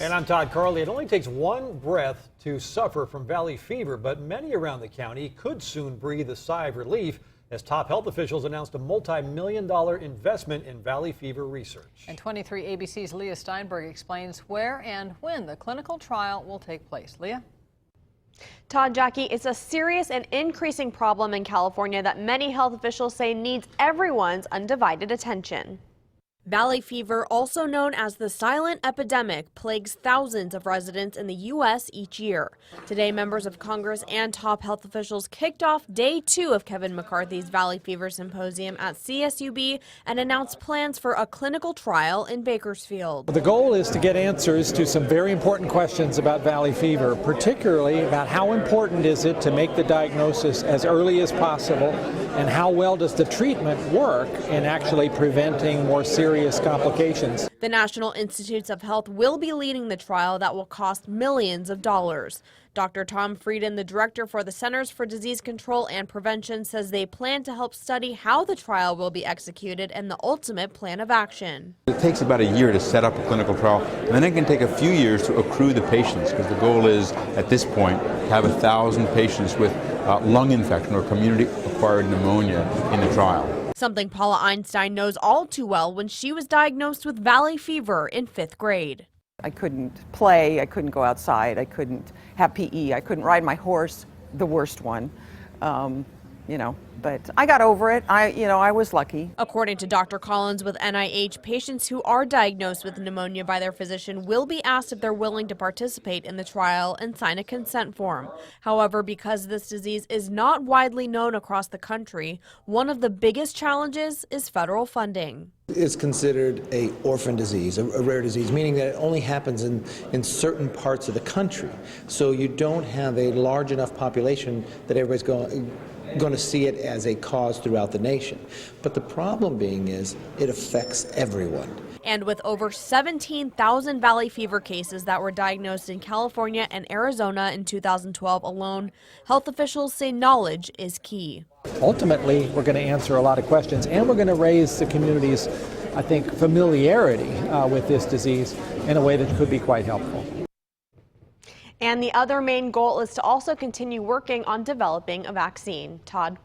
And I'm Todd Carley. It only takes one breath to suffer from valley fever, but many around the county could soon breathe a sigh of relief as top health officials announced a multi-million-dollar investment in valley fever research. And 23 ABC's Leah Steinberg explains where and when the clinical trial will take place. Leah? Todd, Jackie, it's a serious and increasing problem in California that many health officials say needs everyone's undivided attention. Valley fever, also known as the silent epidemic, plagues thousands of residents in the U.S. each year. Today, members of Congress and top health officials kicked off day 2 of Kevin McCarthy's Valley Fever Symposium at CSUB and announced plans for a clinical trial in Bakersfield. The goal is to get answers to some very important questions about valley fever, particularly about how important is it to make the diagnosis as early as possible, and how well does the treatment work in actually preventing more serious complications. The National Institutes of Health will be leading the trial that will cost millions of dollars. Dr. Tom Frieden, the director for the Centers for Disease Control and Prevention, says they plan to help study how the trial will be executed and the ultimate plan of action. It takes about a year to set up a clinical trial, and then it can take a few years to accrue the patients, because the goal is, at this point, to have 1,000 patients with lung infection or community-acquired pneumonia in the trial. Something Paula Einstein knows all too well when she was diagnosed with valley fever in 5th grade. I couldn't play, I couldn't go outside, I couldn't have PE, I couldn't ride my horse, the worst one, but I got over it. I was lucky. According to Dr. Collins with NIH, patients who are diagnosed with pneumonia by their physician will be asked if they're willing to participate in the trial and sign a consent form. However, because this disease is not widely known across the country, one of the biggest challenges is federal funding. It's considered an orphan disease, a rare disease, meaning that it only happens in certain parts of the country. So you don't have a large enough population that everybody's going to see it as a cause throughout the nation. But the problem being is it affects everyone. And with over 17,000 valley fever cases that were diagnosed in California and Arizona in 2012 alone, health officials say knowledge is key. Ultimately, we're going to answer a lot of questions, and we're going to raise the community's, I think, familiarity with this disease in a way that could be quite helpful. And the other main goal is to also continue working on developing a vaccine. Todd?